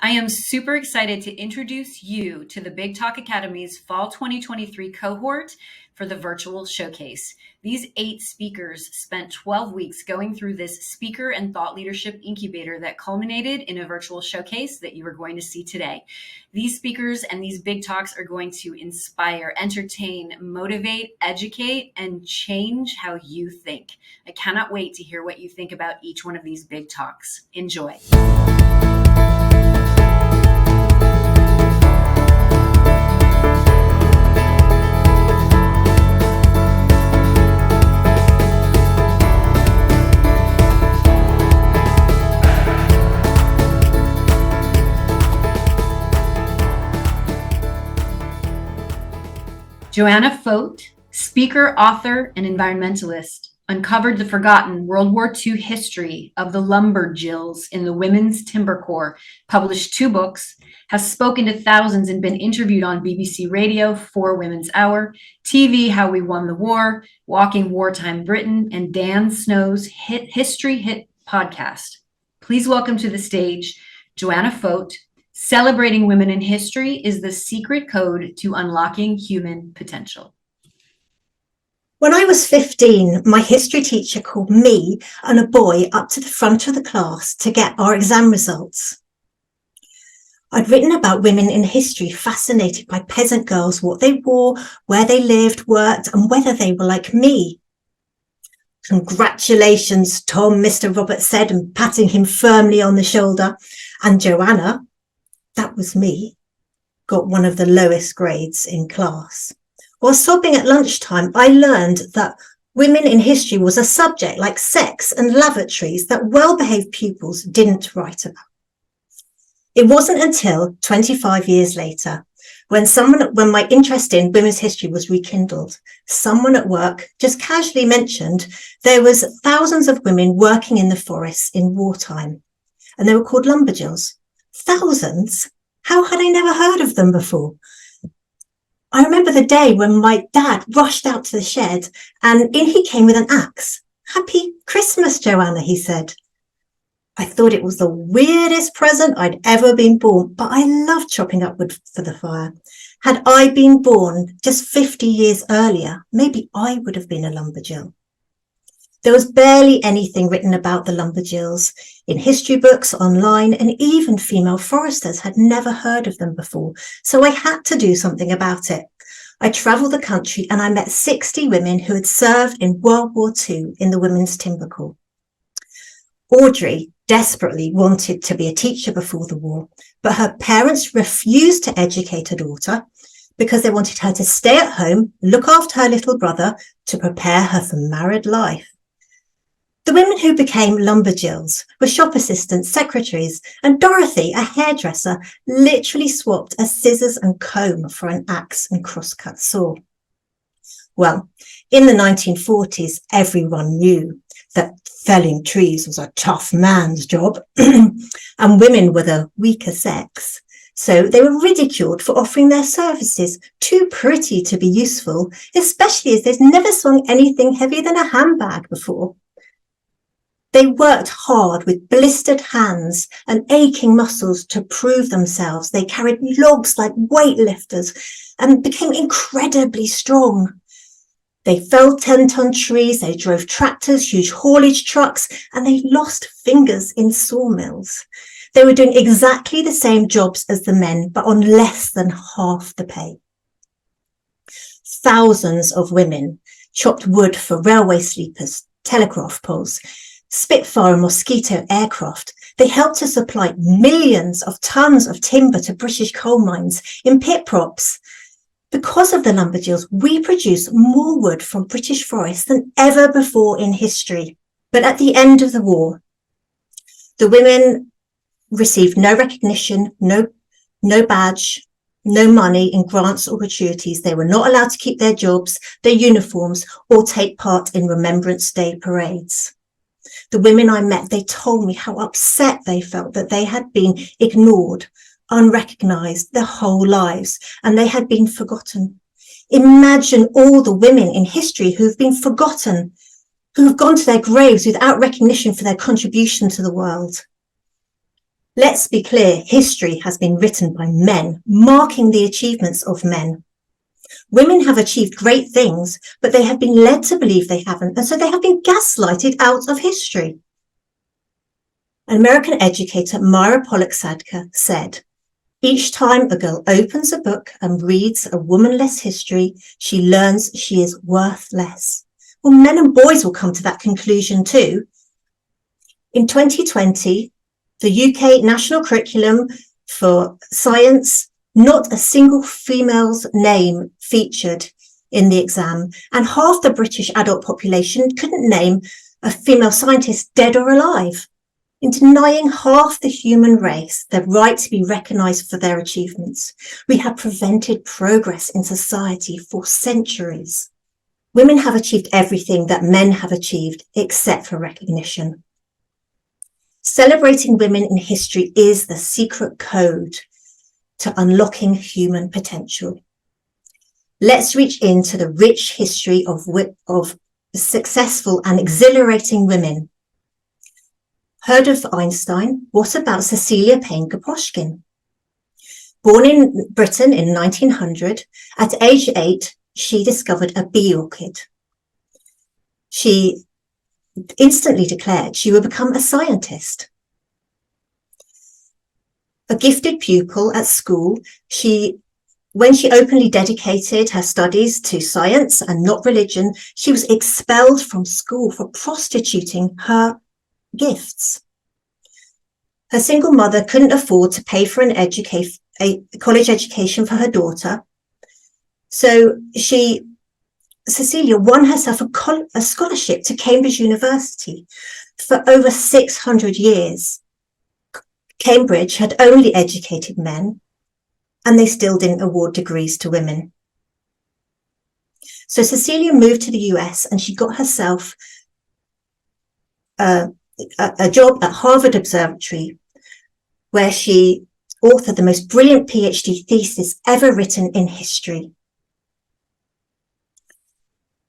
I am super excited to introduce you to the Big Talk Academy's Fall 2023 cohort for the virtual showcase. These 8 speakers spent 12 weeks going through this speaker and thought leadership incubator that culminated in a virtual showcase that you are going to see today. These speakers and these big talks are going to inspire, entertain, motivate, educate, and change how you think. I cannot wait to hear what you think about each one of these big talks. Enjoy. Joanna Foat, speaker, author, and environmentalist, uncovered the forgotten World War II history of the Lumberjills in the Women's Timber Corps, published 2 books, has spoken to thousands and been interviewed on BBC Radio, 4 Women's Hour, TV, How We Won the War, Walking Wartime Britain, and Dan Snow's History Hit podcast. Please welcome to the stage, Joanna Foat. Celebrating women in history is the secret code to unlocking human potential. When I was 15, my history teacher called me and a boy up to the front of the class to get our exam results. I'd written about women in history, fascinated by peasant girls, what they wore, where they lived, worked, and whether they were like me. "Congratulations, Tom," Mr. Roberts said, and patting him firmly on the shoulder. And Joanna, that was me, got one of the lowest grades in class. While sobbing at lunchtime, I learned that women in history was a subject like sex and lavatories that well-behaved pupils didn't write about. It wasn't until 25 years later, when my interest in women's history was rekindled, someone at work just casually mentioned there was thousands of women working in the forests in wartime, and they were called Lumberjills. Thousands? How had I never heard of them before? I remember the day when my dad rushed out to the shed and in he came with an axe. "Happy Christmas, Joanna," he said. I thought it was the weirdest present I'd ever been born, but I loved chopping up wood for the fire. Had I been born just 50 years earlier, maybe I would have been a Lumberjill. There was barely anything written about the Lumberjills in history books, online, and even female foresters had never heard of them before. So I had to do something about it. I travelled the country and I met 60 women who had served in World War II in the Women's Timber Corps. Audrey desperately wanted to be a teacher before the war, but her parents refused to educate her daughter because they wanted her to stay at home, look after her little brother, to prepare her for married life. The women who became Lumberjills were shop assistants, secretaries, and Dorothy, a hairdresser, literally swapped a scissors and comb for an axe and crosscut saw. Well, in the 1940s, everyone knew that felling trees was a tough man's job, and women were the weaker sex. So they were ridiculed for offering their services, too pretty to be useful, especially as they'd never swung anything heavier than a handbag before. They worked hard with blistered hands and aching muscles to prove themselves. They carried logs like weightlifters and became incredibly strong. They felled 10-ton trees, they drove tractors, huge haulage trucks, and they lost fingers in sawmills. They were doing exactly the same jobs as the men, but on less than half the pay. Thousands of women chopped wood for railway sleepers, telegraph poles, Spitfire and Mosquito aircraft. They helped to supply millions of tons of timber to British coal mines in pit props. Because of the Lumberjills, we produce more wood from British forests than ever before in history. But at the end of the war, the women received no recognition, no badge, no money in grants or gratuities. They were not allowed to keep their jobs, their uniforms, or take part in Remembrance Day parades. The women I met, they told me how upset they felt that they had been ignored, unrecognised their whole lives, and they had been forgotten. Imagine all the women in history who've been forgotten, who have gone to their graves without recognition for their contribution to the world. Let's be clear, history has been written by men, marking the achievements of men. Women have achieved great things, but they have been led to believe they haven't, and so they have been gaslighted out of history. An American educator, Myra Pollock-Sadker, said, "Each time a girl opens a book and reads a womanless history, she learns she is worth less." Well, men and boys will come to that conclusion too. In 2020, the UK National Curriculum for Science, not a single female's name featured in the exam, and half the British adult population couldn't name a female scientist dead or alive, in denying half the human race the right to be recognised for their achievements. We have prevented progress in society for centuries. Women have achieved everything that men have achieved except for recognition. Celebrating women in history is the secret code to unlocking human potential. Let's reach into the rich history of successful and exhilarating women. Heard of Einstein? What about Cecilia Payne-Gaposchkin? Born in Britain in 1900, at age 8, she discovered a bee orchid. She instantly declared she would become a scientist. A gifted pupil at school, when she openly dedicated her studies to science and not religion, she was expelled from school for prostituting her gifts. Her single mother couldn't afford to pay for a college education for her daughter. So Cecilia won herself a scholarship to Cambridge University. For over 600 years, Cambridge had only educated men, and they still didn't award degrees to women. So Cecilia moved to the US and she got herself a job at Harvard Observatory, where she authored the most brilliant PhD thesis ever written in history.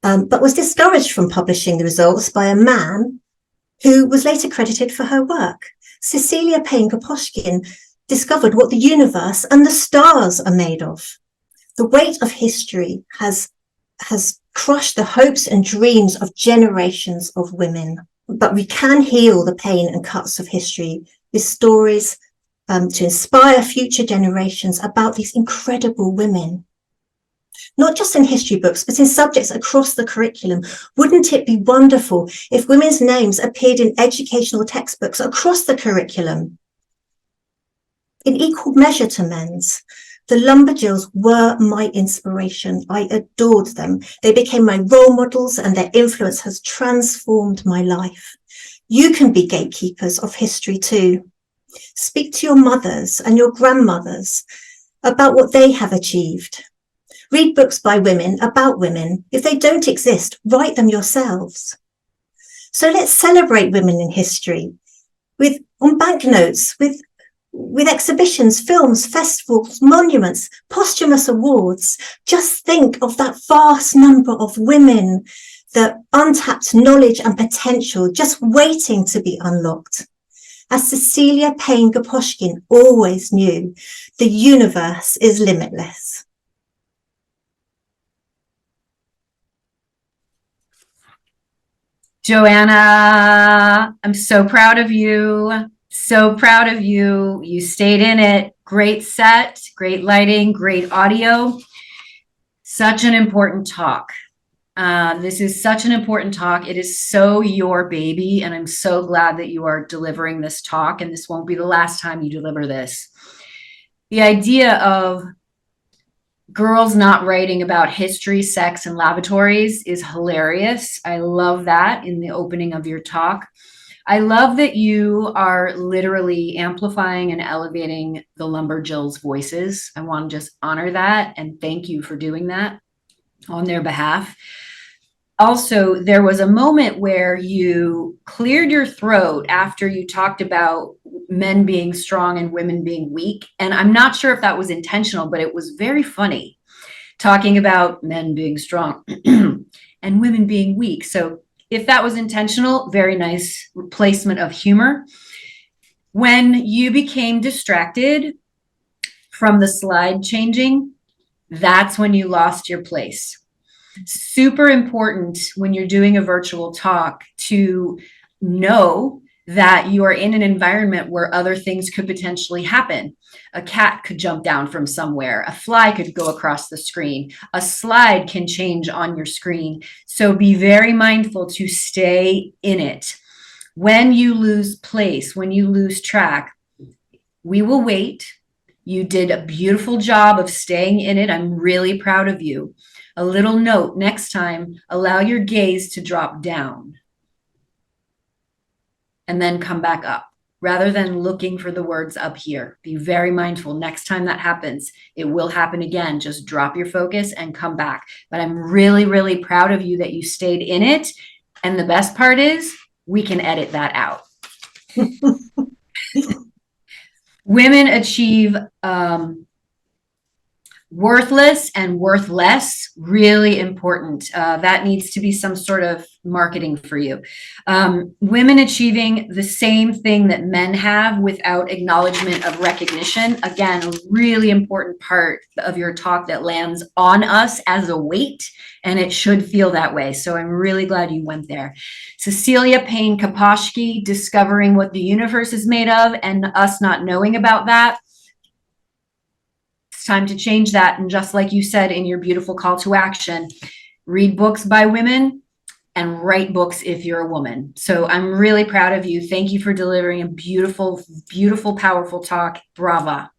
But was discouraged from publishing the results by a man who was later credited for her work. Cecilia Payne-Gaposchkin discovered what the universe and the stars are made of. The weight of history has crushed the hopes and dreams of generations of women. But we can heal the pain and cuts of history with stories to inspire future generations about these incredible women. Not just in history books, but in subjects across the curriculum. Wouldn't it be wonderful if women's names appeared in educational textbooks across the curriculum in equal measure to men's? The Lumberjills were my inspiration. I adored them. They became my role models, and their influence has transformed my life. You can be gatekeepers of history too. Speak to your mothers and your grandmothers about what they have achieved. Read books by women about women. If they don't exist, write them yourselves. So let's celebrate women in history on banknotes, with exhibitions, films, festivals, monuments, posthumous awards. Just think of that vast number of women, the untapped knowledge and potential just waiting to be unlocked. As Cecilia Payne-Gaposchkin always knew, the universe is limitless. Joanna, I'm so proud of you. So proud of you. You stayed in it. Great set, great lighting, great audio. Such an important talk. This is such an important talk. It is so your baby, and I'm so glad that you are delivering this talk, and this won't be the last time you deliver this. The idea of girls not writing about history, sex, and lavatories is hilarious. I love that in the opening of your talk. I love that you are literally amplifying and elevating the Lumberjills' voices. I want to just honor that and thank you for doing that on their behalf. Also, there was a moment where you cleared your throat after you talked about men being strong and women being weak. And I'm not sure if that was intentional, but it was very funny talking about men being strong and women being weak. So if that was intentional, very nice placement of humor. When you became distracted from the slide changing, that's when you lost your place. Super important when you're doing a virtual talk to know that you are in an environment where other things could potentially happen. A cat could jump down from somewhere. A fly could go across the screen. A slide can change on your screen. So be very mindful to stay in it. When you lose place, when you lose track, we will wait. You did a beautiful job of staying in it. I'm really proud of you. A little note next time, allow your gaze to drop down and then come back up rather than looking for the words up here. Be very mindful. Next time that happens, it will happen again. Just drop your focus and come back. But I'm really, really proud of you that you stayed in it. And the best part is we can edit that out. Women achieve worthless and worthless, really important. That needs to be some sort of marketing for you. Women achieving the same thing that men have without acknowledgement of recognition. Again, a really important part of your talk that lands on us as a weight, and it should feel that way. So I'm really glad you went there. Cecilia Payne Kaposchke, discovering what the universe is made of and us not knowing about that. It's time to change that. And just like you said in your beautiful call to action, read books by women and write books if you're a woman. So I'm really proud of you. Thank you for delivering a beautiful, beautiful, powerful talk. Brava.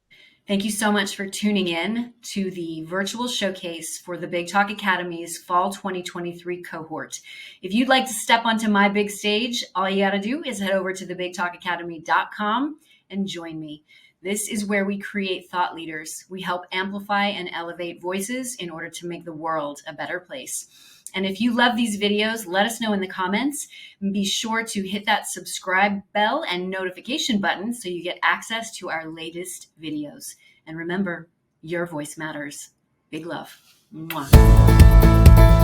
Thank you so much for tuning in to the virtual showcase for the Big Talk Academy's Fall 2023 cohort. If you'd like to step onto my big stage, all you got to do is head over to thebigtalkacademy.com and join me. This is where we create thought leaders. We help amplify and elevate voices in order to make the world a better place. And if you love these videos, let us know in the comments. And be sure to hit that subscribe bell and notification button so you get access to our latest videos. And remember, your voice matters. Big love. Mwah.